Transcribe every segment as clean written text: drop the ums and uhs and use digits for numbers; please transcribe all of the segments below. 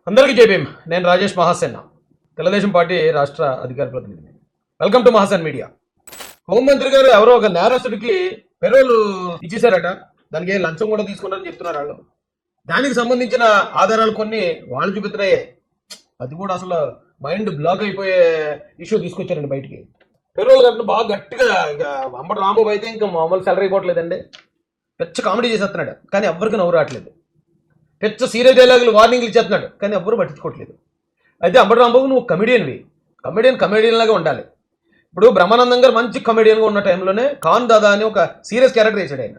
అందరికీ జై భీమ్. నేను రాజేష్ మహాసేన, తెలుగుదేశం పార్టీ రాష్ట్ర అధికార ప్రతినిధిని. Welcome to Mahasen media. హోంమంత్రి గారు ఎవరో ఒక నేరస్తుడికి పెరోల్ ఇచ్చేశారట, దానికి లంచం కూడా తీసుకున్నారని చెప్తున్నారు వాళ్ళు. దానికి సంబంధించిన ఆధారాలు కొన్ని వాళ్ళు చూపిస్తున్నాయే. అది కూడా అసలు మైండ్ బ్లాక్ అయిపోయే ఇష్యూ తీసుకొచ్చారండి బయటికి. పెరోల్ గారిని బాగా గట్టిగా ఇక అంబటి రాంబాబు అయితే ఇంకా మామూలు సాలరీ ఇవ్వట్లేదండి, పెద్ద కామెడీ చేసేస్తున్నాడు, కానీ ఎవరికి నవ్వు రావట్లేదు. పెద్ద సీరియస్ డైలాగులు వార్నింగ్లు ఇచ్చేస్తున్నాడు, కానీ ఎవ్వరూ పట్టించుకోవట్లేదు. అయితే అంబటి రాంబాబు నువ్వు కమెడియన్వి, కమెడియన్ లాగా ఉండాలి. ఇప్పుడు బ్రహ్మానందం గారు మంచి కమెడియన్గా ఉన్న టైంలోనే ఖాన్ దాదా అని ఒక సీరియస్ క్యారెక్టర్ వేసాడు ఆయన.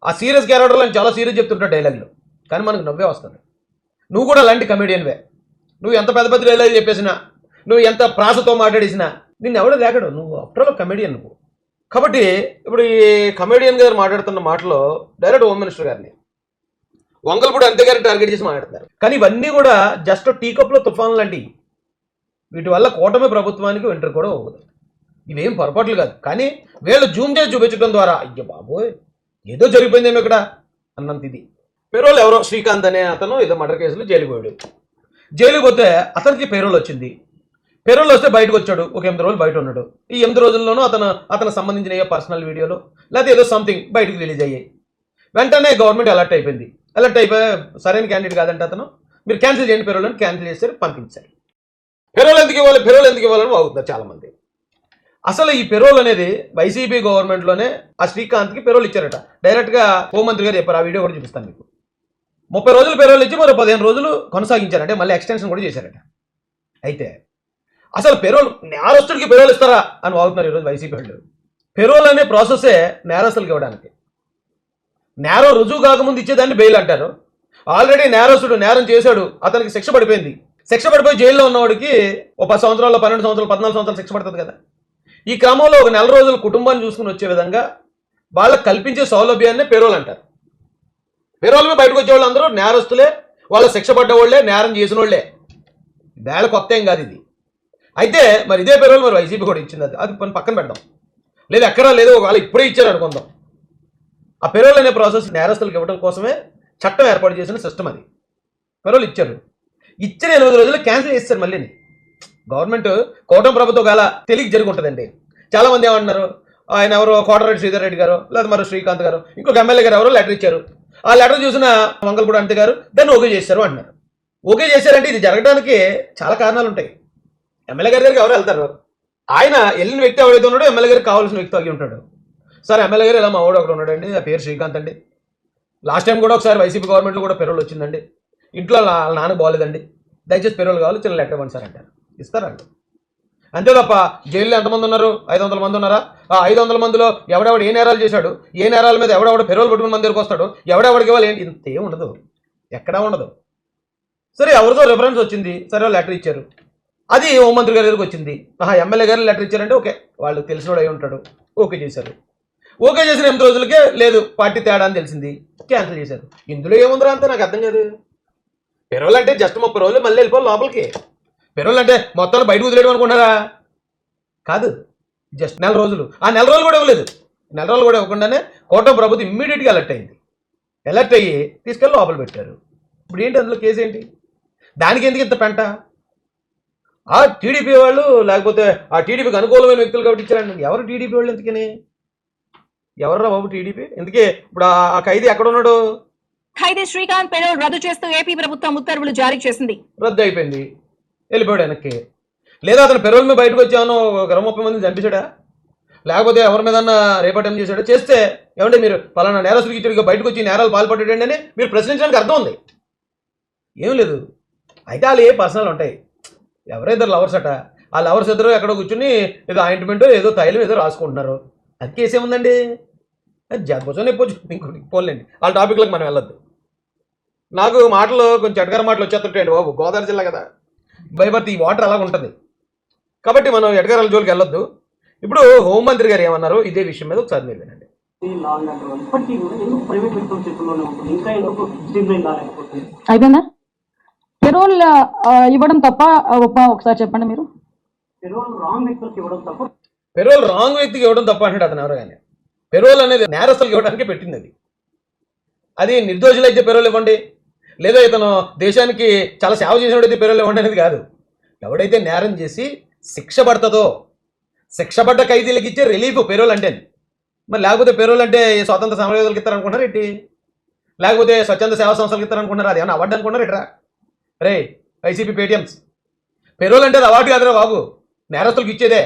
ఆ సీరియస్ క్యారెక్టర్లో ఆయన చాలా సీరియస్ చెప్తుంటాడు డైలాగులు, కానీ మనకు నవ్వే వస్తుంది. నువ్వు కూడా అలాంటి కమెడియన్వే. నువ్వు ఎంత పెద్ద పెద్ద డైలాగ్ చెప్పేసినా, నువ్వు ఎంత ప్రాసతో మాట్లాడేసినా నిన్ను ఎవడో లేకడు. నువ్వు ఆఫ్టర్ కమెడియన్ నువ్వు. కాబట్టి ఇప్పుడు ఈ కమెడియన్ గారు మాట్లాడుతున్న మాటలో డైరెక్ట్ హోమ్ మినిస్టర్ గారిని, వంగల్పూడి అంతే గారిని టార్గెట్ చేసి మాట్లాడతారు. కానీ ఇవన్నీ కూడా జస్ట్ టీ కప్లో తుఫాన్ లాంటివి. వీటి వల్ల కూటమి ప్రభుత్వానికి వెంటర్ కూడా అవ్వదు. ఇవేం పొరపాట్లు కాదు, కానీ వీళ్ళు జూమ్ చేసి చూపించడం ద్వారా అయ్యో బాబోయ్ ఏదో జరిగిపోయిందేమో ఇక్కడ అన్నంత ఇది. పెరోల్ ఎవరో శ్రీకాంత్ అనే అతను ఏదో మర్డర్ కేసులో జైలుకి పోయాడు. జైలుకి పోతే అతనికి పెరోల్ వచ్చింది. పెరోల్ వస్తే బయటకు వచ్చాడు, ఒక 8 రోజులు బయట ఉన్నాడు. ఈ 8 రోజుల్లోనూ అతను సంబంధించిన ఏ పర్సనల్ వీడియోలో లేకపోతే ఏదో సంథింగ్ బయటకు రిలీజ్ అయ్యాయి. వెంటనే గవర్నమెంట్ అలర్ట్ అయిపోయింది. అలర్ట్ అయిపోయి సరైన క్యాండిడేట్ కాదంటే అతను మీరు క్యాన్సిల్ చేయండి పెరోల్ అని క్యాన్సిల్ చేశారు, పంపించారు. పెరోల్ ఎందుకు ఇవ్వాలని అవుతున్నారు చాలామంది. అసలు ఈ పెరోల్ అనేది వైసీపీ గవర్నమెంట్లోనే ఆ శ్రీకాంత్కి పెరోల్ ఇచ్చారట. డైరెక్ట్గా హోంమంత్రి గారు చెప్పారు, ఆ వీడియో కూడా చూపిస్తాను మీకు. 30 రోజులు పెరోల్ ఇచ్చి మరో 15 రోజులు కొనసాగించారంటే మళ్ళీ ఎక్స్టెన్షన్ కూడా చేశారట. అయితే అసలు పెరోల్ నేరస్తుడికి పెరోల్ ఇస్తారా అని వాగుతున్నారు ఈరోజు వైసీపీ వాళ్ళు. పెరోల్ అనే ప్రాసెసే నేరస్తులకు ఇవ్వడానికి. నేరం రుజువు కాకముందు ఇచ్చేదాన్ని బెయిల్ అంటారు. ఆల్రెడీ నేరస్తుడు నేరం చేశాడు, అతనికి శిక్ష పడిపోయింది. శిక్ష పడిపోయి జైల్లో ఉన్నవాడికి ఓ 10 సంవత్సరాలు, 12 సంవత్సరాలు, 14 సంవత్సరాలు శిక్ష పడుతుంది కదా. ఈ క్రమంలో ఒక 4 రోజులు కుటుంబాన్ని చూసుకుని వచ్చే విధంగా వాళ్ళకి కల్పించే సౌలభ్యాన్ని పెరోల్ అంటారు. పెరోల్ మీద బయటకు వచ్చే వాళ్ళు అందరూ నేరస్తులే, వాళ్ళ శిక్ష పడ్డవాళ్లే, నేరం చేసిన వాళ్ళే. వేళ కొత్త ఏం కాదు ఇది. అయితే మరి ఇదే పెరోల్ మరి వైసీపీ కూడా ఇచ్చింది. అది పక్కన పెడదాం, లేదు ఎక్కడా లేదు, ఒకవేళ ఇప్పుడే ఇచ్చారు అనుకుందాం. ఆ పెరోల్ అనే ప్రాసెస్ నేరస్తులకు ఇవ్వడం కోసమే చట్టం ఏర్పాటు చేసిన సిస్టమ్ అది. పెరోల్ ఇచ్చారు, ఇచ్చిన 8 రోజులు క్యాన్సిల్ చేస్తారు. మళ్ళీ గవర్నమెంట్ కూటమి ప్రభుత్వం గల తెలియక జరిగి ఉంటుందండి. చాలామంది ఏమంటున్నారు, ఆయన ఎవరో కోటరెడ్డి శ్రీధర్ రెడ్డి గారు లేదా మరి శ్రీకాంత్ గారు ఇంకొక ఎమ్మెల్యే గారు ఎవరో లెటర్ ఇచ్చారు. ఆ లెటర్ చూసిన వంగల్పూడి అంతే గారు దాన్ని ఓకే చేశారు అంటున్నారు. ఓకే చేశారంటే ఇది జరగడానికి చాలా కారణాలు ఉంటాయి. ఎమ్మెల్యే గారి దగ్గరికి ఎవరు వెళ్తారు? ఆయన వెళ్ళిన వ్యక్తి ఎవరైతే ఉన్నాడో ఎమ్మెల్యే గారికి కావాల్సిన వ్యక్తి అయ్యి ఉంటాడు. సార్ ఎమ్మెల్యే గారు ఇలా మా వాడు ఒకడు ఉన్నాడండి, ఆ పేరు శ్రీకాంత్ అండి. లాస్ట్ టైం కూడా ఒకసారి వైసీపీ గవర్నమెంట్లో కూడా పెరోల్ వచ్చిందండి, ఇంట్లో నాన్న బాగోలేదండి, దయచేసి పెరోల్ కావాలి, చిన్న లెటర్ ఇవ్వండి సార్ అంటారు. ఇస్తారండి. అంతే తప్ప జైల్లో ఎంతమంది ఉన్నారు? 500 మంది ఉన్నారా? ఆ 500 మందిలో ఎవడెవడు ఏ నేరాలు చేశాడు, ఏ నేరాల మీద ఎవడెవడు పెరోల్ పెట్టుకుని మన దగ్గరికి వస్తాడు, ఎవడెవడికి ఇవ్వాలి ఏంటి, ఇంత ఉండదు, ఎక్కడా ఉండదు. సరే ఎవరిదో రిఫరెన్స్ వచ్చింది, సరే లెటర్ ఇచ్చారు, అది హోంమంత్రి గారి దగ్గరికి వచ్చింది. ఎమ్మెల్యే గారు లెటర్ ఇచ్చారంటే ఓకే, వాళ్ళు తెలిసినోడు అయి ఉంటాడు, ఓకే చేశారు. ఓకే చేసిన 8 రోజులకే లేదు పార్టీ తేడా అని తెలిసింది, క్యాన్సిల్ చేశారు. ఇందులో ఏముందిరా అంతే నాకు అర్థం కాదు. పెరోల్ అంటే జస్ట్ 30 రోజులు మళ్ళీ వెళ్ళిపోవాలి లోపలికి. పెరోల్ అంటే మొత్తాన్ని బయటకు వదిలేయడం అనుకుంటారా? కాదు, జస్ట్ 4 రోజులు. ఆ 4 రోజులు కూడా ఇవ్వలేదు. 4 రోజులు కూడా ఇవ్వకుండానే కూటమి ప్రభుత్వం ఇమ్మీడియట్గా అలర్ట్ అయింది. అలర్ట్ అయ్యి తీసుకెళ్ళి లోపల పెట్టారు. ఇప్పుడు ఏంటి అందులో కేసు ఏంటి? దానికి ఎందుకు ఇంత పెంట? ఆ టీడీపీ వాళ్ళు లేకపోతే ఆ టీడీపీకి అనుకూలమైన వ్యక్తులు కాబట్టి ఇచ్చారండి. ఎవరు టీడీపీ వాళ్ళు? ఎందుకని ఎవర్రా బాబు టీడీపీ? ఎందుకే ఇప్పుడు ఆ ఖైదీ ఎక్కడ ఉన్నాడు? ఖైదీ శ్రీకాంత్ పెరోల్ రద్దు చేస్తూ ఏపీ ప్రభుత్వం ఉత్తర్వులు జారీ చేసింది. రద్దు అయిపోయింది, వెళ్ళిపోయాడు వెనక్కి. లేదా అతను పెరోల్ మీద బయటకు వచ్చాను ఒక 30 మందిని చంపించాడా, లేకపోతే ఎవరి మీద రేపటి ఏం చేశాడా? చేస్తే ఏమంటే మీరు పలానా నేరస్తుడికి ఇచ్చడిగా బయటకు వచ్చి నేరాలు పాల్పడ్డాడండి అని మీరు ప్రశ్నించడానికి అర్థం ఉంది? ఏం లేదు. అయితే వాళ్ళు ఏ పర్సనల్ ఉంటాయి, ఎవరైద్దరు లవర్స్ అట, ఆ లవర్స్ ఇద్దరు ఎక్కడో కూర్చుని ఏదో ఆయింట్మెంట్ ఏదో తైలం ఏదో రాసుకుంటున్నారు, అది కేసేముందండి? కూర్చొని ఇంకోటి పోలేండి, వాళ్ళ టాపిక్లకు మనం వెళ్ళొద్దు. నాకు మాటలు కొంచెం ఎటగారి మాటలు వచ్చేస్తుంటాయండి బాబు, గోదావరి జిల్లా కదా, భయపడితే ఈ వాటర్ అలాగ ఉంటుంది. కాబట్టి మనం ఎటగారాల జోలికి వెళ్ళొద్దు. ఇప్పుడు హోంమంత్రి గారు ఏమన్నారు ఇదే విషయం మీద ఒకసారి మీరు వినండి. అయిపోయిందా? పెరోల్ ఇవ్వడం తప్ప ఒకసారి చెప్పండి మీరు. పెరోల్ రాంగ్ వ్యక్తికి ఇవ్వడం తప్ప అంటాడు అతను ఎవరు కానీ. పెరోల్ అనేది నేరస్తులకు ఇవ్వడానికి పెట్టింది. అది నిర్దోషులైతే పెరోల్ ఇవ్వండి, లేదా ఇతను దేశానికి చాలా సేవ చేసినోడైతే పేరోల్ ఇవ్వండి అనేది కాదు. ఎవడైతే నేరం చేసి శిక్ష పడుతుందో, శిక్ష పడ్డ ఖైదీలకు ఇచ్చే రిలీఫ్ పేరోల్ అంటే. మరి లేకపోతే పేరోల్ అంటే స్వాతంత్ర సమరయోధులకు ఇస్తారనుకుంటున్నారు ఏంటి, లేకపోతే స్వచ్ఛంద సేవా సంస్థలకు ఇస్తారనుకుంటున్నారు, అది ఏమన్నా అవార్డు అనుకున్నారు ఇట్రా? రే వైసీపీ పేటిఎంస్, పేరోల్ అంటే అది అవార్డు కాదురా బాబు, నేరస్తులకు ఇచ్చేదే.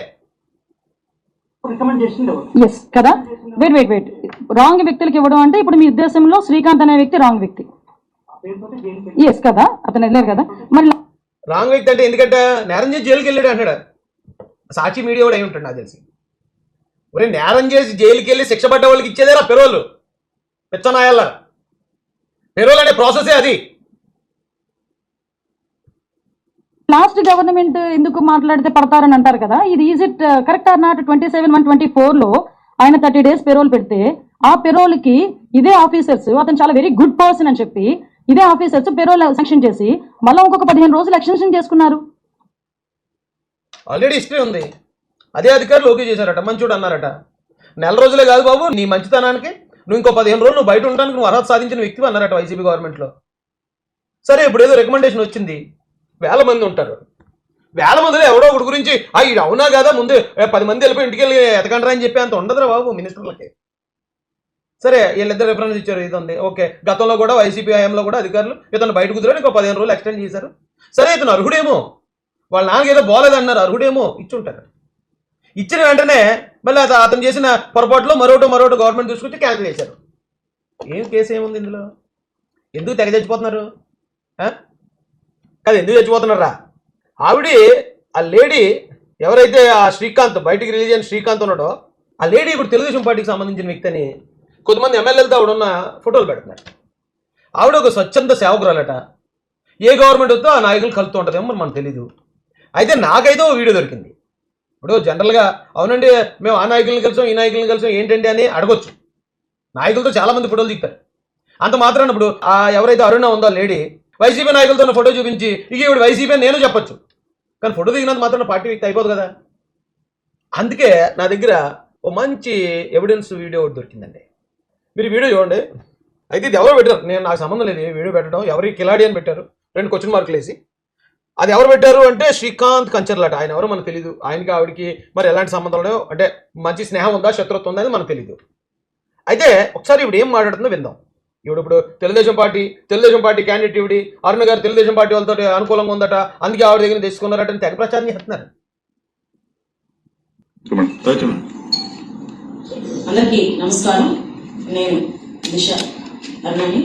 ఎస్ కదా. వెయిట్ రాంగ్ వ్యక్తులకు ఇవ్వడం అంటే ఇప్పుడు మీ ఉద్దేశంలో శ్రీకాంత్ అనే వ్యక్తి రాంగ్ వ్యక్తి. ఎస్ కదా, అతను వెళ్ళారు కదా. మరి రాంగ్ వ్యక్తి అంటే ఎందుకంటే నేరం చేసి జైలుకి వెళ్ళాడు అంటాడు. సాక్షి మీడియా కూడా అయి ఉంటాడు నాకు తెలిసి. ఒరే నేరం చేసి జైలుకి వెళ్ళి శిక్ష పడ్డ వాళ్ళకి ఇచ్చేదేరా పెరోల్. పిచ్చనాయాల పెరోల్ అనే ప్రాసెసే అది. లాస్ట్ గవర్నమెంట్ ఎందుకు మాట్లాడితే పడతారని అంటారు కదా, ఇది is it correct or not? 27/1/24 ఆయన 30 days పెరోల్ పెడితే ఆ పెరోల్ కి ఇదే ఆఫీసర్స్, అతను చాలా వెరీ గుడ్ పర్సన్ అని చెప్పి ఇదే ఆఫీసర్స్ పెరోల్ శాంక్షన్ చేసి మళ్ళీ ఇంకొక 15 రోజులు ఎక్స్టెన్షన్ చేసుకున్నారు. ఆల్రెడీ హిస్టరీ ఉంది. అదే అధికారులు ఓకే చేశారట, మంచోడు అన్నారట. నెల రోజులే కాదు బాబు నీ మంచితనానికి, నువ్వు ఇంకో 15 రోజులు నువ్వు బయట ఉండడానికి నువ్వు అర్హత సాధించిన వ్యక్తివి అన్నారట వైసీపీ గవర్నమెంట్లో. సరే ఇప్పుడు ఏదో రికమెండేషన్ వచ్చింది, 1000 మంది ఉంటారు. 1000 మందిలో ఎవడో ఒకటి గురించి ఇది అవునా కదా ముందు 10 మంది వెళ్ళిపోయి ఇంటికి వెళ్ళి ఎతకండ్రా అని చెప్పి అంత ఉండదురా బాబు మినిస్టర్లకి. సరే వీళ్ళిద్దరు రిఫరెన్స్ ఇచ్చారు, ఇది ఉంది ఓకే. గతంలో కూడా వైసీపీ హయాంలో కూడా అధికారులు ఇతను బయట కుదిరాడు, ఇంకో 15 రోజులు ఎక్స్టెండ్ చేశారు. సరే ఇతను అర్హుడేమో, వాళ్ళ నాన్నకి ఏదో బాగోలేదన్నారు, అర్హుడేమో ఇచ్చుంటారు. ఇచ్చిన వెంటనే మళ్ళీ అతను చేసిన పొరపాటులో మరోటో గవర్నమెంట్ తీసుకొచ్చి క్యాన్సిల్ చేశారు. ఏం కేసు ఏముంది ఇందులో? ఎందుకు తెగ చచ్చిపోతున్నారు కదా? ఎందుకు చచ్చిపోతున్నారా? ఆ లేడీ ఎవరైతే ఆ శ్రీకాంత్ బయటికి రిలీజ్ అయిన శ్రీకాంత్ ఉన్నాడో ఆ లేడీ ఇప్పుడు తెలుగుదేశం పార్టీకి సంబంధించిన వ్యక్తి అని కొంతమంది ఎమ్మెల్యేలతో ఆవిడున్న ఫోటోలు పెడుతున్నారు. ఆవిడ ఒక స్వచ్ఛంద సేవకురాలట. ఏ గవర్నమెంట్ వద్దో ఆ నాయకులు కలుతూ ఉంటుందేమో మరి మనకు తెలీదు. అయితే నాకైతే ఓ వీడియో దొరికింది. ఇప్పుడు జనరల్గా అవునండి మేము ఆ నాయకులను కలిసాం ఈ నాయకులను కలిసాం ఏంటండి అని అడగొచ్చు. నాయకులతో చాలామంది ఫోటోలు దిగుతారు. అంత మాత్రాన ఇప్పుడు ఆ ఎవరైతే అరుణ ఉందో లేడీ వైసీపీ నాయకులతో ఉన్న ఫోటో చూపించి ఇక ఇప్పుడు వైసీపీ అని నేను చెప్పొచ్చు, కానీ ఫోటో దిగినంత మాత్రం పార్టీ వ్యక్తి అయిపోదు కదా. అందుకే నా దగ్గర ఓ మంచి ఎవిడెన్స్ వీడియో ఒకటి దొరికిందండి. మీరు వీడియో చూడండి. అయితే ఇది ఎవరు పెట్టారు, నాకు సంబంధం లేదు వీడియో పెట్టడం. ఎవరి కిలాడి అని పెట్టారు 2 క్వశ్చన్ మార్కులు వేసి. అది ఎవరు పెట్టారు అంటే శ్రీకాంత్ కంచర్లాట. ఆయన ఎవరో మనకు తెలీదు. ఆయనకి ఆవిడకి మరి ఎలాంటి సంబంధం ఉన్నాయో, అంటే మంచి స్నేహం ఉందా శత్రుత్వం ఉందా అని మనకు తెలీదు. అయితే ఒకసారి ఇప్పుడు ఏం మాట్లాడుతుందో విందాం. ఇప్పుడు తెలుగుదేశం పార్టీ క్యాండిడేట్ ఇవిడి అరుణ గారు తెలుగుదేశం పార్టీ వాళ్ళతో అనుకూలంగా ఉందట, అందుకే ఆవిడ దగ్గర తెచ్చుకున్నారట అని తెగ ప్రచారం చేస్తున్నారు. అందరికీ నమస్కారం. నేను దిశ అరుణని.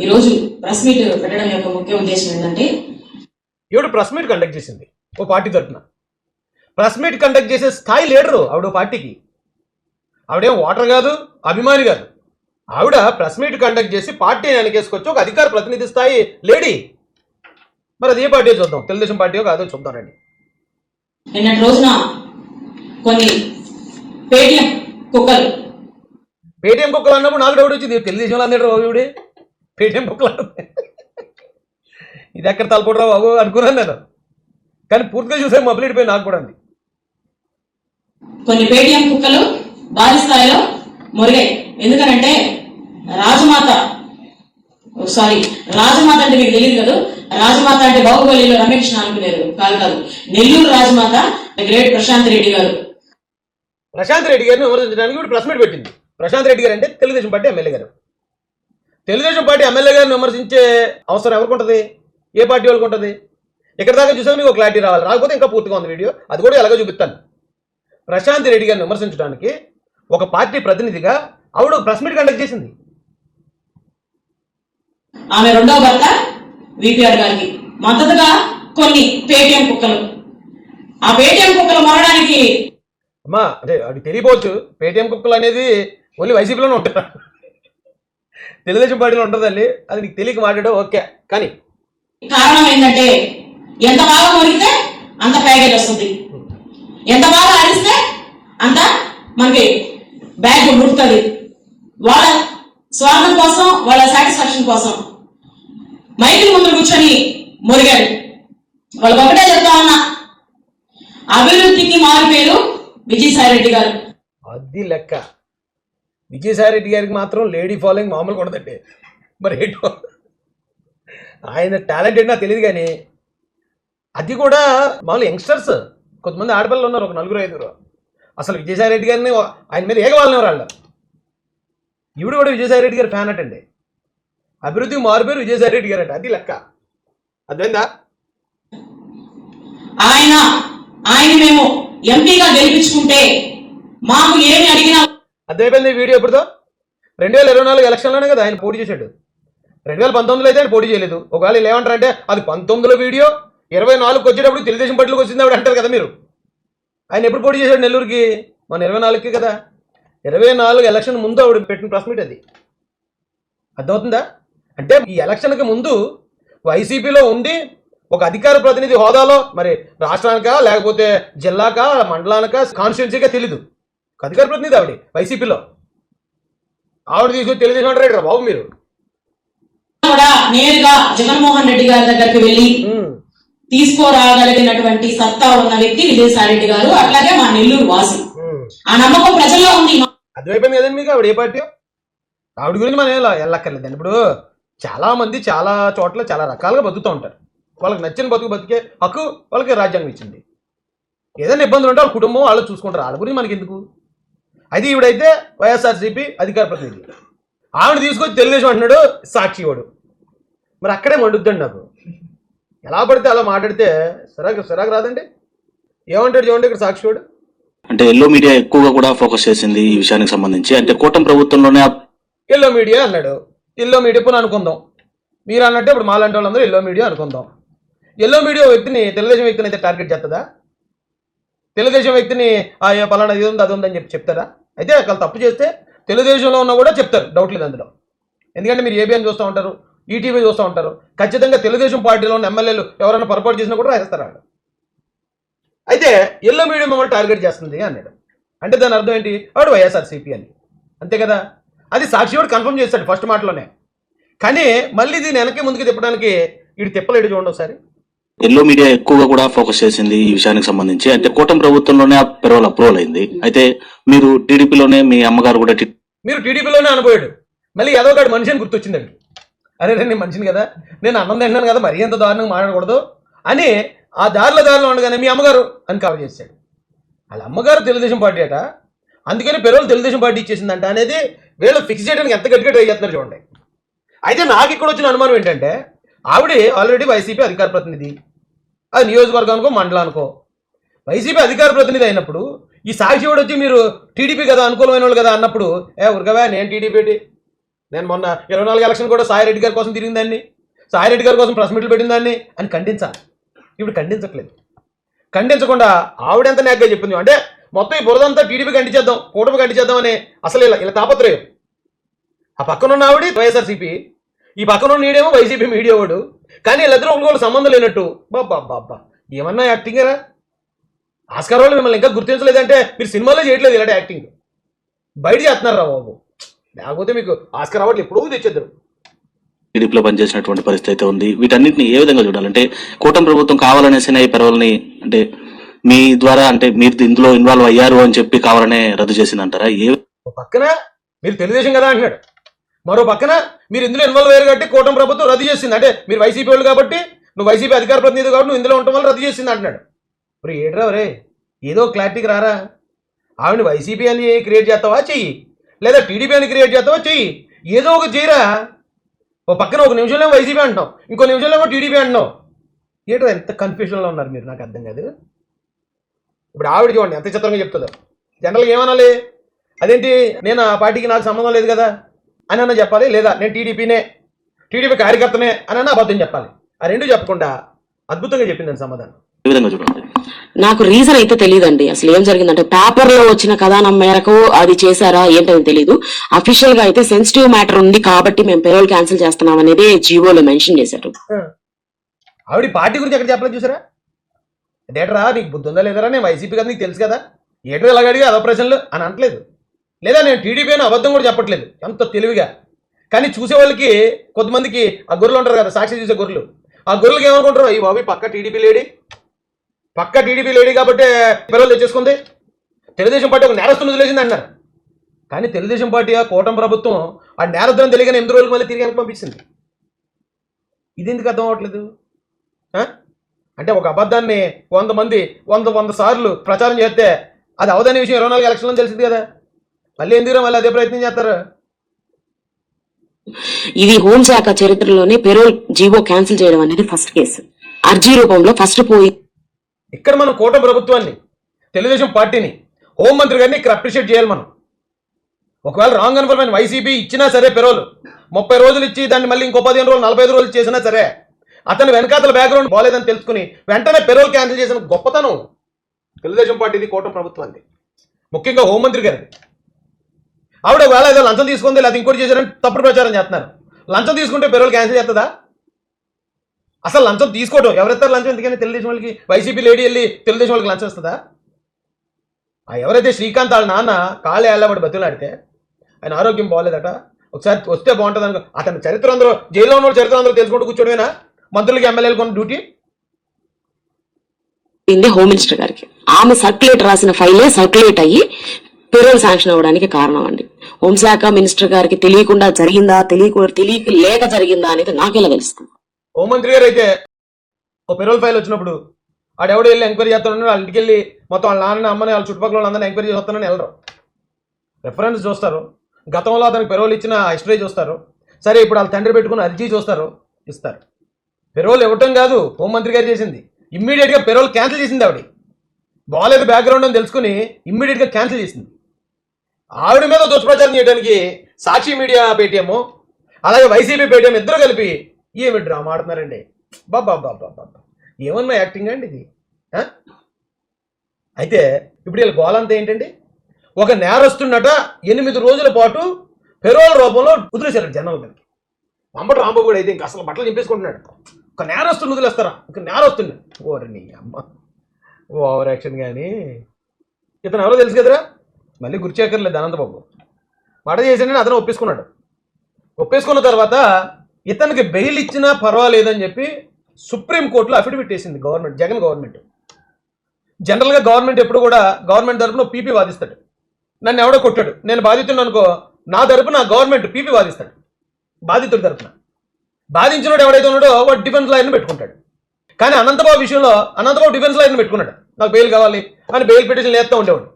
ఈరోజు ప్రెస్ మీట్ పెట్టడం యొక్క ముఖ్య ఉద్దేశం ఏంటంటే, ఈవిడ ప్రెస్ మీట్ కండక్ట్ చేసింది ఓ పార్టీ తరఫున. ప్రెస్ మీట్ కండక్ట్ చేసే స్థాయి లీడరు ఆవిడ పార్టీకి. ఆవిడేం ఓటర్ కాదు, అభిమాని కాదు. ఆవిడ ప్రెస్ మీట్ కండక్ట్ చేసి పార్టీని వెనకేసుకొచ్చి ఒక అధికార ప్రతినిధి స్థాయి లేడీ. మరి అది ఏ పార్టీ చూద్దాం, తెలుగుదేశం పార్టీ కాదో చూద్దామండి. నిన్నటి రోజున కొన్ని పేటీఎం కుక్కలు అన్నప్పుడు నాకు డౌట్ వచ్చింది, తెలుగుదేశంలో అందరూ బాబుడి పేటీఎం కుక్కలు ఇది ఎక్కడ తలపడరా బాబు అనుకున్నాను నేను. కానీ పూర్తిగా చూసే మొబైల్ నాకు కూడా ఉంది. కొన్ని పేటీఎం కుక్కలు భారీ స్థాయిలో మొరిగాయి. ఎందుకనంటే రాజమాత అంటే మీకు తెలియదు కదా, రాజమాత అంటే బాహుబలిలో రమేష్ అనుకునేరు కాదు, నెల్లూరు రాజమాత గ్రేట్ ప్రశాంత్ రెడ్డి గారు. ప్రశాంత్ రెడ్డి గారిని విమర్శించడానికి ఇప్పుడు ప్రెస్ మీట్ పెట్టింది. ప్రశాంత్ రెడ్డి గారు అంటే తెలుగుదేశం పార్టీ ఎమ్మెల్యే గారు. తెలుగుదేశం పార్టీ ఎమ్మెల్యే గారిని విమర్శించే అవసరం ఎవరికి ఉంటుంది, ఏ పార్టీ వాళ్ళకి ఉంటుంది? ఇక్కడ దాకా చూసాక మీకు క్లారిటీ రావాలి. రాకపోతే ఇంకా పూర్తిగా ఉంది వీడియో, అది కూడా ఎలాగో చూపిస్తాను. ప్రశాంత్ రెడ్డి గారిని విమర్శించడానికి ఒక పార్టీ ప్రతినిధిగా ఆవిడ ప్రెస్ మీట్ కండక్ట్ చేసింది. ఆమె రెండవ భర్త విపిఆర్ గారికి మద్దతుగా కొన్ని పేటీఎం కుక్కలు. ఆ పేటీఎం కుక్కలు మారడానికి అమ్మా అంటే అది తెలియపోవచ్చు. పేటీఎం కుక్కలు అనేది ఓన్లీ వైసీపీలోనే ఉంటారు, తెలుగుదేశం పార్టీలో ఉంటుందండి. అది నీకు తెలియక మాట్లాడడం ఓకే, కానీ కారణం ఏంటంటే ఎంత బాగా మొరిగితే అంత ప్యాకేజ్ వస్తుంది, ఎంత బాగా అరిస్తే అంత మనకి బ్యాగ్ ముడుతుంది. వాళ్ళ స్వార్థం కోసం, వాళ్ళ సాటిస్ఫాక్షన్ కోసం మైకుల ముందు కూర్చొని మొరిగారు. వాళ్ళకి ఒకటే చెప్తా ఉన్నా, అభివృద్ధికి మారిపోయారు విజయసాయి రెడ్డి గారు. అది లెక్క. విజయసాయి రెడ్డి గారికి మాత్రం లేడీ ఫాలోయింగ్ మామూలుగా ఉండదండి. మరి ఏంటో ఆయన టాలెంట్ ఏంటి నాకు తెలియదు కానీ అది కూడా మామూలు యంగ్స్టర్స్ కొంతమంది ఆడపిల్లలు ఉన్నారు, ఒక 4-5. అసలు విజయసాయి రెడ్డి గారిని ఆయన మీద ఏగవాళ్ళని వాళ్ళు. ఈవిడ కూడా విజయసాయి రెడ్డి గారి ఫ్యాన్ అటండి. అభివృద్ధి మారుపేరు విజయసాయి రెడ్డి గారు అంట, అది లెక్క. అర్థమైందా? ఆయన మేము ఎంపీగా గెలిపించుకుంటే మాకు ఏమి అడిగినా అర్థమైపోయింది. వీడియో ఎప్పుడుతో 2024 ఎలక్షన్లోనే కదా ఆయన పోటీ చేశాడు. 2019లో అయితే ఆయన పోటీ చేయలేదు. ఒకవేళ వీళ్ళు ఏమంటారంటే అది 19లో వీడియో, 24కి వచ్చేటప్పుడు తెలుగుదేశం పార్టీలోకి వచ్చింది ఆవిడ అంటారు కదా మీరు. ఆయన ఎప్పుడు పోటీ చేశాడు నెల్లూరుకి? మన 24కి కదా. 24 ఎలక్షన్ ముందు ఆవిడ పెట్టిన ప్రెస్ మీట్ అది. అర్థమవుతుందా? అంటే ఈ ఎలక్షన్కి ముందు వైసీపీలో ఉండి ఒక అధికార ప్రతినిధి హోదాలో, మరి రాష్ట్రానికా లేకపోతే జిల్లాకా మండలానికా కాన్స్టిట్యున్సీగా తెలీదు, ఒక అధికార ప్రతినిధి ఆవిడ వైసీపీలో. ఆవిడ తీసుకొని తెలుగుదేశం అంటారు బాబు మీరు. కూడా నేరుగా జగన్మోహన్ రెడ్డి గారి దగ్గరికి వెళ్ళి తీసుకోరాగలిగినటువంటి సత్తా ఉన్న వ్యక్తి విజయసాయి రెడ్డి గారు. అట్లాగే మా నెల్లూరు వాసి. ఆ నమ్మకం ప్రజల్లో ఉంది. అర్థమైపోయింది కదండి మీకు ఆవిడ ఏ పార్టీ. ఆవిడ గురించి మనం వెళ్ళక్కర్లేదండి. ఇప్పుడు చాలా మంది చాలా చోట్ల చాలా రకాలుగా బతుకుతూ ఉంటారు. వాళ్ళకి నచ్చిన బతికే హక్కు వాళ్ళకి రాజ్యాంగం ఇచ్చింది. ఏదైనా ఇబ్బందులు ఉంటే వాళ్ళ కుటుంబం వాళ్ళు చూసుకుంటారు, వాళ్ళ గురించి మనకి ఎందుకు. అయితే ఈవిడైతే వైఎస్ఆర్సీపీ అధికార ప్రతినిధి, ఆవిడ తీసుకొచ్చి తెలుగుదేశం అంటున్నాడు సాక్షివాడు. మరి అక్కడే మండుద్దండి నాకు. ఎలా పడితే అలా మాట్లాడితే సిరాకు రాదండి. ఏమంటాడు చూడండి ఇక్కడ సాక్షివాడు. అంటే ఎల్లో మీడియా ఎక్కువగా కూడా ఫోకస్ చేసింది ఈ విషయానికి సంబంధించి. అంటే కూటమి ప్రభుత్వంలోనే ఎల్లో మీడియా అన్నాడు. ఎల్లో మీడియా ఇప్పుడు అనుకుందాం, మీరు అన్నట్టు ఇప్పుడు మాలాంటి వాళ్ళందరూ ఎల్లో మీడియా అనుకుందాం. ఎల్లో మీడియా వ్యక్తిని తెలుగుదేశం వ్యక్తిని అయితే టార్గెట్ చేస్తుందా? తెలుగుదేశం వ్యక్తిని పలానా ఇది ఉంది అది ఉందని చెప్తారా? అయితే అక్కడ తప్పు చేస్తే తెలుగుదేశంలో ఉన్నా కూడా చెప్తారు, డౌట్ లేదు అందులో. ఎందుకంటే మీరు ఏబిఎన్ చూస్తూ ఉంటారు, ఈటీవీ చూస్తూ ఉంటారు. ఖచ్చితంగా తెలుగుదేశం పార్టీలో ఉన్న ఎమ్మెల్యేలు ఎవరైనా పొరపాటు చేసినా కూడా రాసేస్తారు వాళ్ళు. అయితే ఎల్లో మీడియా మమ్మల్ని టార్గెట్ చేస్తుంది అన్నాడు. అంటే దాని అర్థం ఏంటి? వాడు వైఎస్ఆర్సీపీ అని, అంతే కదా. అది సాక్షివాడు కన్ఫర్మ్ చేస్తాడు ఫస్ట్ మాటలోనే. కానీ మళ్ళీ దీన్ని వెనక్కి ముందుకు తిప్పడానికి వీడు తిప్పలేడు. చూడండి ఒకసారి. ఎల్లో మీడియా ఎక్కువగా కూడా ఫోకస్ చేసింది ఈ విషయానికి సంబంధించి. అంటే కూటమి ప్రభుత్వంలోనే ఆ పెరోల్ అప్రూవల్ అయింది. అయితే మీరు టీడీపీలోనే, మీ అమ్మగారు కూడా మీరు టీడీపీలోనే అనుకోయాడు. మళ్ళీ ఏదో ఒకటి మనిషి అని గుర్తొచ్చిందండి. అరే నేను మనిషిని కదా, నేను అన్నం తిన్నాను కదా, మరీ ఎంత దారుణంగా మాట్లాడకూడదు అని ఆ దారిలో ఉండగానే మీ అమ్మగారు అని కవర్ చేశాడు. వాళ్ళ అమ్మగారు తెలుగుదేశం పార్టీ అట, అందుకని పెరోల్ తెలుగుదేశం పార్టీ ఇచ్చేసిందంట అనేది వీళ్ళు ఫిక్స్ చేయడానికి ఎంత గట్టిగా ట్రై చేస్తున్నారు చూడండి. అయితే నాకు ఇక్కడ వచ్చిన అనుమానం ఏంటంటే ఆవిడ ఆల్రెడీ వైసీపీ అధికార ప్రతినిధి, అది నియోజకవర్గానికో మండలానికో. వైసీపీ అధికార ప్రతినిధి అయినప్పుడు ఈ సాక్షివాడు వచ్చి మీరు టీడీపీ కదా, అనుకూలమైన వాళ్ళు కదా అన్నప్పుడు ఉరకవా నేను టీడీపీ, నేను మొన్న 24 ఎలక్షన్ కూడా సాయి రెడ్డి గారి కోసం తిరిగిన దాన్ని, సాయి రెడ్డి గారి కోసం ప్రెస్ మీట్లు పెట్టిన దాన్ని అని ఖండించాలి. ఇప్పుడు ఖండించట్లేదు. ఖండించకుండా ఆవిడ ఎంత నేగ్గా చెప్పింది అంటే మొత్తం ఈ బురదంతా టీడీపీ ఖండించేద్దాం, కూటమి ఖండించేద్దాం అని అసలు ఇలా తాపత్రయం. ఆ పక్కనున్న ఆవిడ వైఎస్ఆర్సీపీ, ఈ పక్కనున్న నీడేమో వైసీపీ మీడియా వాడు. కానీ వీళ్ళిద్దరూ ఒకళ్ళు సంబంధం లేనట్టు. బాబా ఏమన్నా యాక్టింగరా? ఆస్కార్ వాళ్ళు మిమ్మల్ని ఇంకా గుర్తించలేదంటే మీరు సినిమాలో చేయట్లేదు ఇలాంటి యాక్టింగ్, బయట చేస్తున్నారా బాబు. లేకపోతే మీకు ఆస్కార్ అవార్డులు ఎప్పుడూ తెచ్చేద్దరు. టీడీపీలో పనిచేసినటువంటి పరిస్థితి అయితే ఉంది. వీటన్నిటిని ఏ విధంగా చూడాలంటే కూటమి ప్రభుత్వం కావాలనేసిన ఈ పెరోల్ని అంటే మీ ద్వారా అంటే మీరు ఇందులో ఇన్వాల్వ్ అయ్యారు అని చెప్పి కావాలనే రద్దు చేసిందంటారా? పక్కన మీరు తెలుగుదేశం కదా అంటున్నాడు, మరో పక్కన మీరు ఇందులో ఇన్వాల్వ్ అయ్యారు కాబట్టి కూటమి ప్రభుత్వం రద్దు చేసింది. అంటే మీరు వైసీపీ వాళ్ళు కాబట్టి, నువ్వు వైసీపీ అధికార ప్రతినిధి కాబట్టి నువ్వు ఇందులో ఉండటం వల్ల రద్దు చేసింది అంటున్నాడు. ఇప్పుడు ఏడ్రా రే, ఏదో క్లారిటీకి రారా? ఆవిడ వైసీపీ అని క్రియేట్ చేస్తావా చెయ్యి, లేదా టీడీపీ అని క్రియేట్ చేస్తావా చెయ్యి, ఏదో ఒక చేయరా. ఓ పక్కన ఒక నిమిషంలో వైసీపీ అంటున్నావు, ఇంకో నిమిషంలో టీడీపీ అంటున్నావు. ఏట్రా ఎంత కన్ఫ్యూజన్లో ఉన్నారు మీరు, నాకు అర్థం కాదు. ఇప్పుడు ఆవిడ చూడండి ఎంత చిత్రంగా చెప్తుందో. జనరల్గా ఏమనాలి, అదేంటి నేను ఆ పార్టీకి నాకు సంబంధం లేదు కదా అని అన్న చెప్పాలి, లేదా నేను టీడీపీ కార్యకర్తనే అని అన్న అబద్ధం చెప్పాలి. ఆ రెండు చెప్పకుండా అద్భుతంగా చెప్పిందని సమాధానం. ఏ విధంగా చూడండి? నాకు రీజన్ అయితే తెలియదండి. అసలు ఏం జరిగిందంటే పేపర్ లో వచ్చిన కథనం మేరకు అది చేశారా ఏంటని తెలియదు. అఫీషియల్ గా అయితే సెన్సిటివ్ మ్యాటర్ ఉంది కాబట్టి మేము పెరోల్ క్యాన్సిల్ చేస్తున్నాం అనేది జీవోలో మెన్షన్ చేశారు. ఆవిడ పార్టీ గురించి ఎక్కడ చెప్పలేదు చూసారా? అదేట్రా నీకు బుద్ధి ఉందా లేదరా, నేను వైసీపీ కదా నీకు తెలుసు కదా, ఏట్రా ఇలాగ అడిగి అదో ప్రశ్నలు అని అనట్లేదు. లేదా నేను టీడీపీ అని అబద్ధం కూడా చెప్పట్లేదు, ఎంత తెలివిగా. కానీ చూసే వాళ్ళకి కొంతమందికి ఆ గొర్రెలు ఉంటారు కదా, సాక్షి చూసే గొర్రెలు, ఆ గొర్రెలకి ఏమనుకుంటారు, ఈ బాబు పక్క టీడీపీ లేడీ కాబట్టి పిల్లలు తెచ్చేసుకుంది, తెలుగుదేశం పార్టీ ఒక నేరస్తులు వదిలేసింది అన్నారు. కానీ తెలుగుదేశం పార్టీ ఆ కూటమి ప్రభుత్వం ఆ నేరస్తులను తెలియగానే 8 రోజులకు మళ్ళీ తిరిగి వెనక్కి పంపించింది. ఇది ఎందుకు అర్థం అవ్వట్లేదు? అంటే ఒక అబద్ధాన్ని 100 మంది 100 సార్లు ప్రచారం చేస్తే అది అవదనే విషయం 24 ఎలక్షన్లో తెలిసింది కదా, మళ్ళీ ఎందుకు మళ్ళీ అదే ప్రయత్నం చేస్తారు? ఇది హోంశాఖ చరిత్రలోనే పెరోల్ జీవో క్యాన్సిల్ చేయడం అనేది ఫస్ట్ కేసు. అర్జీ రూపంలో ఫస్ట్ పోయి ఇక్కడ మనం కూటమి ప్రభుత్వాన్ని, తెలుగుదేశం పార్టీని, హోంమంత్రి గారిని ఇక్కడ అప్రిషియేట్ చేయాలి మనం. ఒకవేళ రాంగ్ అనుకోవడం వైసీపీ ఇచ్చినా సరే పెరోల్ 30 రోజులు ఇచ్చి దాన్ని మళ్ళీ ఇంకో 15 రోజులు 45 రోజులు చేసినా సరే అతని వెనకాతల బ్యాక్గ్రౌండ్ బాగాలేదని తెలుసుకుని వెంటనే పెరోల్ క్యాన్సిల్ చేసిన గొప్పతనం తెలుగుదేశం పార్టీది, కూటమి ప్రభుత్వాన్ని, ముఖ్యంగా హోంమంత్రి గారిది. ఆవిడ వేళ ఏదో లంచం తీసుకుంది లేదా ఇంకోటి చేశారని తప్పుడు ప్రచారం చేస్తున్నారు. లంచం తీసుకుంటే పెరోల్ క్యాన్సిల్ చేస్తుందా? అసలు లంచం తీసుకోవడం ఎవరెత్తారు లంచం? ఎందుకని తెలుగుదేశం వాళ్ళకి వైసీపీ లేడీ వెళ్ళి తెలుగుదేశం వాళ్ళకి లంచం ఇస్తుందా? ఎవరైతే శ్రీకాంత్ వాళ్ళ నాన్న కాళ్ళు ఏళ్ళబడి బతులాడితే ఆయన ఆరోగ్యం బాగోలేదట, ఒకసారి వస్తే బాగుంటుంది అనుకో. అతని చరిత్ర అందరూ జైల్లో ఉన్న చరిత్ర అందరూ తెలుసుకుంటూ కూర్చోడమేనా మంత్రులకి ఎమ్మెల్యేలకు ఉన్న డ్యూటీ? హోమ్ మినిస్టర్ గారికి ఆమె సర్క్యులేట్ రాసిన ఫైలే సర్క్యులేట్ అయ్యి పెరోల్ శాంక్షన్ అవ్వడానికి కారణం అండి. హోంశాఖ మినిస్టర్ గారికి తెలియకుండా జరిగిందా, లేక జరిగిందా అనేది నాకెలా తెలుస్తుంది? హోంమంత్రి గారు అయితే ఓ పెరోల్ ఫైల్ వచ్చినప్పుడు ఆడెవడో వెళ్ళి ఎంక్వైరీ చేస్తానని వాళ్ళ ఇంటికి వెళ్ళి మొత్తం వాళ్ళ నాన్న అమ్మని వాళ్ళ చుట్టుపక్కల వాళ్ళందరినీ ఎంక్వైరీ చేస్తానని వెళ్ళరు. రెఫరెన్స్ చూస్తారు, గతంలో అతనికి పెరోల్ ఇచ్చిన హిస్టరీ చూస్తారు, సరే ఇప్పుడు వాళ్ళ తండ్రి పెట్టుకుని అర్జీ చూస్తారు, ఇస్తారు. పెరోల్ ఇవ్వటం కాదు హోంమంత్రి గారు చేసింది, ఇమ్మీడియట్గా పెరోల్ క్యాన్సిల్ చేసింది. ఆవిడ బాగాలేదు బ్యాక్గ్రౌండ్ అని తెలుసుకుని ఇమ్మీడియట్గా క్యాన్సిల్ చేసింది. ఆవిడ మీద దుష్ప్రచారం చేయడానికి సాక్షి మీడియా పేటీఎం అలాగే వైసీపీ పేటీఎం ఇద్దరు కలిపి ఏమి డ్రామా ఆడుతున్నారండి. బాబా ఏమన్నా యాక్టింగ్ అండి ఇది? అయితే ఇప్పుడు వీళ్ళ గోలంతా ఏంటండి, ఒక నేరస్తున్నట 8 రోజుల పాటు పెరోల్ రూపంలో వదిలేశారు జనాల మీదకి. అంబటి రాంబాబు కూడా అయితే ఇంకా అసలు బట్టలు నింపేసుకుంటున్నాడు. ఒక నేరస్తుని వదిలేస్తారా? ఒక నేరస్తుని ఓరని అమ్మ ఓవర్ యాక్షన్. కానీ ఇతను ఎవరో తెలుసు కదరా, మళ్ళీ గుర్చేకర్లేదు అనంతబాబు. మాట చేశాడని అతను ఒప్పేసుకున్నాడు. ఒప్పేసుకున్న తర్వాత ఇతనికి బెయిల్ ఇచ్చినా పర్వాలేదని చెప్పి సుప్రీంకోర్టులో అఫిడవిట్ వేసింది గవర్నమెంట్, జగన్ గవర్నమెంట్. జనరల్గా గవర్నమెంట్ ఎప్పుడు కూడా గవర్నమెంట్ తరపున పీపీ వాదిస్తాడు. నన్ను ఎవడో కొట్టాడు, నేను బాధితుడు అనుకో, నా తరపున గవర్నమెంట్ పీపీ వాదిస్తాడు బాధితుడి తరపున. బాధించినోడు ఎవడైతే ఉన్నాడో వాడు డిఫెన్స్ లాయర్ని పెట్టుకుంటాడు. కానీ అనంతబాబు విషయంలో అనంతబాబు డిఫెన్స్ లాయర్ని పెట్టుకున్నాడు. నాకు బెయిల్ కావాలి అని బెయిల్ పిటిషన్ వేస్తూ ఉండేవాడు.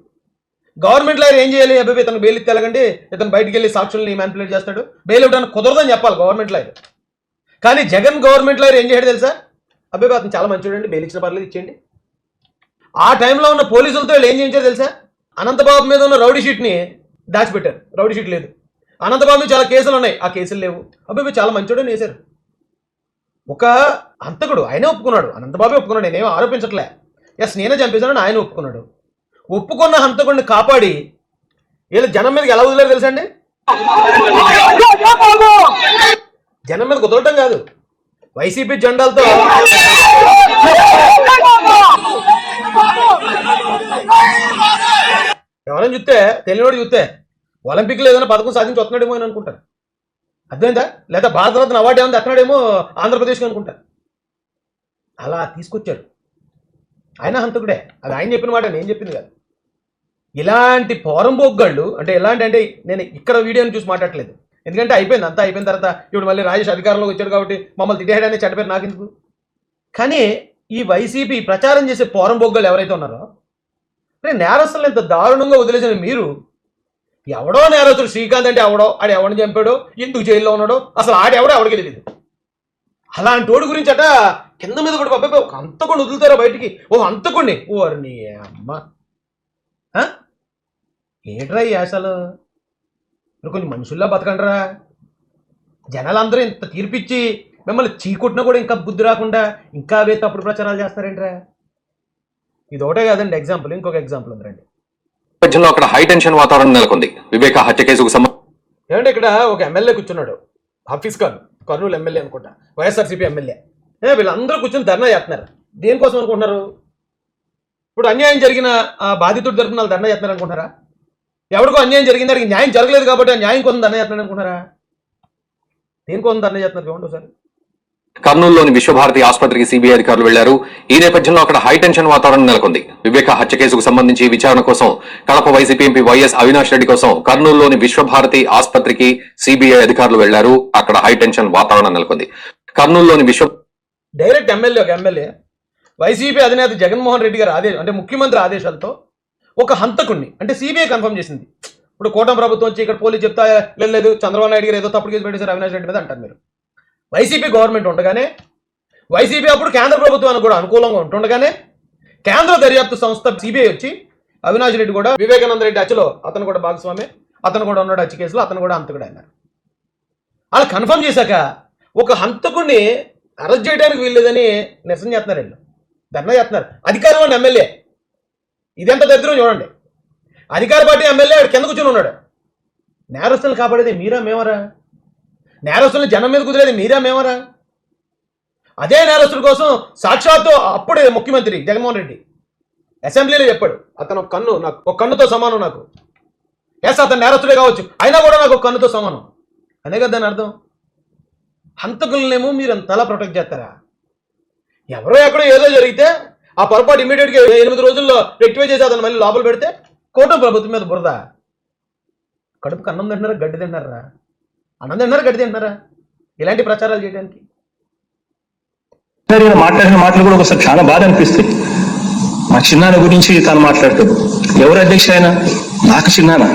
గవర్నమెంట్ లాయర్ ఏం చేయాలి, అబ్బాయి ఇతను బెయిల్ ఇచ్చేలాగండి, ఇతను బయటికి వెళ్ళి సాక్షుల్ని మ్యానిపులేట్ చేస్తాడు, బెయిల్ ఇవ్వడానికి కుదరదని చెప్పాలి గవర్నమెంట్ లాయర్. కానీ జగన్ గవర్నమెంట్ లాయర్ ఏం చేయడు తెలుసా, అబ్బాయి అతను చాలా మంచివాడండి, బెయిల్ ఇచ్చిన పర్లేదు ఇచ్చేయండి. ఆ టైంలో ఉన్న పోలీసులతో వీళ్ళు ఏం చేయించారు తెలుసా, అనంతబాబు మీద ఉన్న రౌడీ షీట్ని దాచిపెట్టారు. రౌడీ షీట్ లేదు, అనంతబాబు మీద చాలా కేసులు ఉన్నాయి, ఆ కేసులు లేవు, అబ్బాయి చాలా మంచివాడని వేశారు. ఒక హంతకుడు ఆయనే ఒప్పుకున్నాడు, అనంతబాబే ఒప్పుకున్నాడు, నేనేమో ఆరోపించట్లే, ఎస్ నేనే చంపేశానని ఆయన ఒప్పుకున్నాడు. ఒప్పుకున్న హంతకుడిని కాపాడి వీళ్ళు జనం మీదకి ఎలా వదిలేరు తెలుసా అండి? జనం మీద కుదరటం కాదు, వైసీపీ జెండాలతో ఎవరైనా చూస్తే తెలియనోడు చూస్తే ఒలింపిక్లో ఏదైనా పథకం సాధించి వస్తున్నాడేమో అని అనుకుంటారు. అర్థమైందా? లేదా భారతరత్న అవార్డు ఏమైనా ఎక్కడాడేమో ఆంధ్రప్రదేశ్కి అనుకుంటారు. అలా తీసుకొచ్చారు. ఆయన హంతకుడే, అది ఆయన చెప్పిన మాట, నేను చెప్పింది కాదు. ఇలాంటి పోరంబోగ్గాళ్ళు అంటే ఎలాంటి అంటే నేను ఇక్కడ వీడియోని చూసి మాట్లాడలేదు, ఎందుకంటే అయిపోయింది అంతా అయిపోయిన తర్వాత ఇప్పుడు మళ్ళీ రాజేష్ అధికారంలోకి వచ్చాడు కాబట్టి మమ్మల్ని తిట్టేయడానికి చెడ్డపేరు నాకెందుకు. కానీ ఈ వైసీపీ ప్రచారం చేసే పోరంబోగ్గాళ్ళు ఎవరైతే ఉన్నారో అంటే నేరస్తులు ఎంత దారుణంగా వదిలేసిన మీరు, ఎవడో నేరస్తుడు శ్రీకాంత్ అంటే ఎవడో, ఆడు ఎవరిని చంపాడో, ఎందుకు జైల్లో ఉన్నాడో, అసలు ఆడెవడో ఎవడికి తెలియదు. అలాంటి వాడి గురించి అట కింద మీద కూడా బాబాయ్ ఒక అంతకుండా వదులుతారా బయటికి, ఓ అంతకుండి ఓర్ని అమ్మ ఏంట్రా ఈ యాసలు, మీరు కొంచెం మనుషుల్లా బతకండిరా. జనాలందరూ ఇంత తీర్పిచ్చి మిమ్మల్ని చీకొట్టినా కూడా ఇంకా బుద్ధి రాకుండా ఇంకా అవే తప్పుడు ప్రచారాలు చేస్తారేంట్రా. ఇది ఒకటే కాదండి ఎగ్జాంపుల్, ఇంకొక ఎగ్జాంపుల్ ఉందండి. అక్కడ హై టెన్షన్ వాతావరణం నెలకొంది వివేక హత్య కేసుకు ఏమంటే ఇక్కడ ఒక ఎమ్మెల్యే కూర్చున్నాడు, ఆఫీస్ కాదు, కర్నూలు ఎమ్మెల్యే అనుకుంటా, వైఎస్ఆర్సీపీ ఎమ్మెల్యే. వీళ్ళందరూ కూర్చొని ధర్నా చేస్తున్నారు. దేనికోసం అనుకుంటున్నారు? ఇప్పుడు అన్యాయం జరిగిన ఆ బాధితుడి తరపున వాళ్ళు ధర్నా చేస్తున్నారు అనుకుంటారా? ఎవరికో అన్యాయం జరిగింది, అడిగి న్యాయం జరగలేదు కాబట్టి ఆ న్యాయం కోసం ధర్నా చేస్తున్నారు అనుకుంటారా? దేనికోసం ధర్నా చేస్తున్నారు చూడండి ఒకసారి. కర్నూలులోని విశ్వభారతి ఆసుపత్రికి సిబిఐ అధికారులు వెళ్లారు. ఈ నేపథ్యంలో అక్కడ హై టెన్షన్ వాతావరణం నెలకొంది. వివేక హత్య కేసుకు సంబంధించి విచారణ కోసం Kadapa YCP MP YS Avinash Reddy కోసం కర్నూలులోని విశ్వభారతి ఆసుపత్రికి సిబిఐ అధికారులు వెళ్లారు. అక్కడ హై టెన్షన్ వాతావరణం నెలకొంది. కర్నూలులోని విశ్వ డైరెక్ట్ ఎమ్మెల్యే వైసీపీ అధినేత జగన్మోహన్ రెడ్డి గారు అంటే ముఖ్యమంత్రి ఆదేశాలతో ఒక హంతకుణ్ణి అంటే సిబిఐ కన్ఫర్మ్ చేసింది. ఇప్పుడు కూటమి ప్రభుత్వం వచ్చి ఇక్కడ పోలీసు చెప్తా లేదు చంద్రబాబు నాయుడు గారు ఏదో తప్పుడు కేసు పెట్టేశారు అవినాష్ రెడ్డి మీద అంటారు మీరు. వైసీపీ గవర్నమెంట్ ఉండగానే వైసీపీ అప్పుడు కేంద్ర ప్రభుత్వానికి కూడా అనుకూలంగా ఉంటుండగానే కేంద్ర దర్యాప్తు సంస్థ సిబిఐ వచ్చి అవినాష్ రెడ్డి కూడా వివేకానంద రెడ్డి హత్యలో అతను కూడా భాగస్వామి, అతను కూడా ఉన్నాడు హత్య కేసులో, అతను కూడా హంతకుడు అన్నారు. అలా కన్ఫర్మ్ చేశాక ఒక హంతకుడిని అరెస్ట్ చేయడానికి వీల్లేదని నిరసన చేస్తున్నారు, వీళ్ళు ధర్నా చేస్తున్నారు. అధికారం అని ఎమ్మెల్యే ఇదెంత దరిద్రం చూడండి. అధికార పార్టీ ఎమ్మెల్యే కింద కూర్చొని ఉన్నాడు. నేరస్తులను కాపాడేది మీరా మేమరా? నేరస్తులను జనం మీద కుదిరేది మీరా మేమరా? అదే నేరస్తుల కోసం సాక్షాత్తు అప్పుడే ముఖ్యమంత్రి జగన్మోహన్ రెడ్డి అసెంబ్లీలో చెప్పాడు, అతను ఒక కన్నుతో సమానం నాకు. ఎస్ అతను నేరస్తుడే కావచ్చు, అయినా కూడా నాకు ఒక కన్నుతో సమానం అనే కదా దాని అర్థం. హంతకులనేమో మీరు అంతలా ప్రొటెక్ట్ చేస్తారా? ఎవరో ఎక్కడో ఏదో జరిగితే ఆ పొరపాటు ఇమీడియట్గా 8 రోజుల్లో రెక్టిఫై చేసి అతను మళ్ళీ లోపల పెడితే కూటమి ప్రభుత్వం మీద బురద. కడుపుకి అన్నం తింటున్నారా గడ్డి తింటున్నారా? అన్నం తింటున్నారా గడ్డి తింటున్నారా ఇలాంటి ప్రచారాలు చేయడానికి? మాట్లాడిన మాటలు కూడా ఒకసారి చాలా బాధ అనిపిస్తాయి. మా చిన్నాన్న గురించి తాను మాట్లాడుతాడు. ఎవరు అధ్యక్ష అయినా నాకు చిన్నాన్న,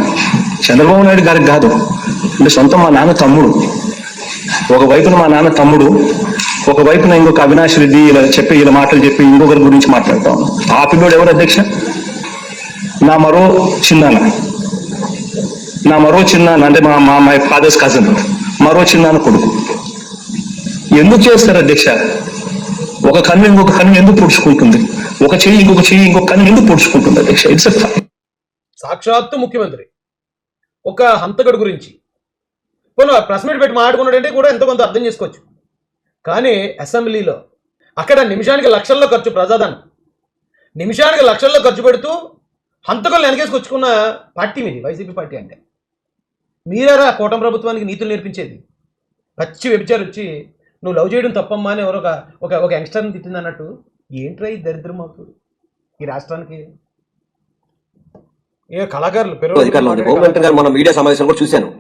చంద్రబాబు నాయుడు గారికి కాదు. అంటే సొంతం మా నాన్న తమ్ముడు. ఒకవైపున మా నాన్న తమ్ముడు, ఒకవైపున ఇంకొక అవినాష్ రెడ్డి ఇలా మాటలు చెప్పి ఇంకొకరి గురించి మాట్లాడతాం. ఆ పిల్లోడు ఎవరు అధ్యక్ష? నా మరో చిన్నాన్న అంటే మా ఫాదర్స్ కజిన్, మరో చిన్నాన్న కొడుకు. ఎందుకు చేస్తారు అధ్యక్ష? ఒక కన్ను ఇంకొక కన్ను ఎందుకు పొడుచుకుంటుంది? ఒక చెయ్యి ఇంకొక కన్ను ఎందుకు పొడుచుకుంటుంది అధ్యక్ష? ఇట్స్ సాక్షాత్తు ముఖ్యమంత్రి ఒక హంతకుడి గురించి ప్రెస్ మీట్ పెట్టి మాట్లాడుకున్నాడంటే కూడా ఎంతో కొంత అర్థం చేసుకోవచ్చు. కానీ అసెంబ్లీలో అక్కడ నిమిషానికి లక్షల్లో ఖర్చు, ప్రజాధనం నిమిషానికి లక్షల్లో ఖర్చు పెడుతూ హంతకులను వెనకేసుకొచ్చుకున్న పార్టీ మీది వైసీపీ పార్టీ. అంటే మీరారా కూటమి ప్రభుత్వానికి నీతులు నేర్పించేది? పచ్చి వ్యభిచారి వచ్చి నువ్వు లవ్ చేయడం తప్పమ్మా అని ఎవరో ఒక యంగ్స్టర్ని తిట్టింది అన్నట్టు. ఏంట్రా ఈ దరిద్రం మాకు ఈ రాష్ట్రానికి? ఏ కళాకారులు గవర్నమెంట్ గారు మన మీడియా సమావేశం కూడా చూశాను.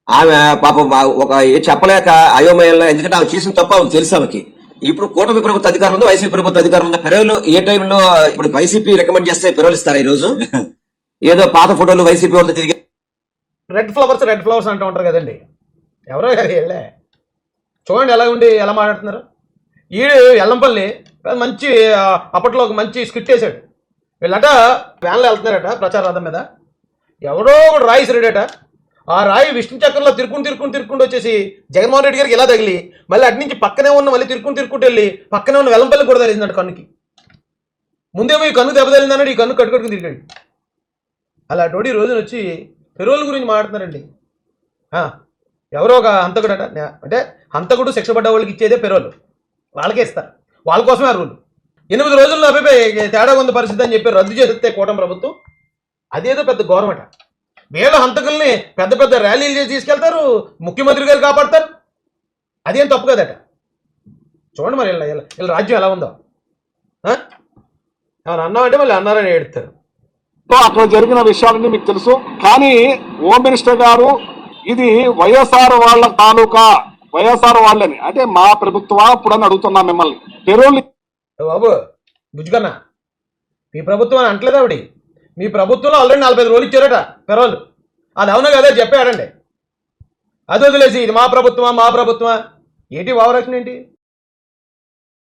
ఆమె పాపం ఒక చెప్పలేక అయోమయంలో, ఎందుకంటే ఆమె చేసిన తప్ప ఆమెకు తెలుసు ఆమెకి. ఇప్పుడు కూటమి ప్రభుత్వ అధికారం ఉంది, వైసీపీ ప్రభుత్వ అధికారం ఉంది. పెరోలు ఏ టైంలో ఇప్పుడు వైసీపీ రికమెండ్ చేస్తే పెరోలు ఇస్తారా ఈ రోజు? ఏదో పాత ఫోటోలు వైసీపీ వాళ్ళు తిరిగి రెడ్ ఫ్లవర్స్ అంటూ ఉంటారు కదండి. ఎవరో వెళ్ళే చూడండి ఎలా మాట్లాడుతున్నారు. ఈడు ఎల్లంపల్లి మంచి అప్పట్లో ఒక మంచి స్కిట్ వేసాడు. వీళ్ళట వ్యాన్లో వెళ్తున్నారట ప్రచార రథం మీద. ఎవరో ఒక రాయి ఇసిరాడట. ఆ రాయి విష్ణు చక్రంలో తిరుక్కుంటూ వచ్చేసి జగన్మోహన్ రెడ్డి గారికి ఇలా తగిలి మళ్ళీ అటు నుంచి పక్కనే ఉన్న మళ్ళీ తిరుక్కుంటూ వెళ్ళి పక్కనే ఉన్న వెల్లంపల్లి కూడా తగిలిందట కన్నుకి. ముందేమో ఈ కన్ను దెబ్బ తగిలిందన్నాడు, ఈ కన్ను కట్టుకట్టుకుని తిరిగాడు. అలా అటువంటి రోజున వచ్చి పెరోల్ గురించి మాట్లాడుతున్నారండి. ఎవరో ఒక హంతకుడట, అంటే హంతకుడు శిక్ష పడ్డ వాళ్ళకి ఇచ్చేదే పెరోల్, వాళ్ళకే ఇస్తారు, వాళ్ళ కోసమే ఆ రూల్. 8 రోజుల్లో అభిప్రాయ తేడా ఉంది పరిస్థితి అని చెప్పి రద్దు చేస్తే కూటమి ప్రభుత్వం అదేదో పెద్ద గౌరవమట. వీళ్ళ హంతకుల్ని పెద్ద ర్యాలీలు చేసి తీసుకెళ్తారు, ముఖ్యమంత్రి గారు కాపాడతారు. అదేం తప్పు కదట. చూడండి మరి వీళ్ళ రాజ్యం ఎలా ఉందో. ఏమన్నా అన్నామంటే మళ్ళీ అన్నారని ఏడుస్తారు. అక్కడ జరిగిన విషయాలన్నీ మీకు తెలుసు. కానీ హోమ్ మినిస్టర్ గారు ఇది వైఎస్ఆర్ వాళ్ళ తాలూకా, వైఎస్ఆర్ వాళ్ళని అంటే మా ప్రభుత్వమా ఇప్పుడని అడుగుతున్నా మిమ్మల్ని. పెరోల్ బాబు బుజ్జుకన్నా, మీ ప్రభుత్వం అని అంటలేదు ఆవిడ. మీ ప్రభుత్వంలో ఆల్రెడీ 45 రోజులు ఇచ్చారట పెరోల్. అది అవునా కదా చెప్పాడండి. అది వదిలేసి ఇది మా ప్రభుత్వమా ఏంటి ఓవరాక్షన్ ఏంటి?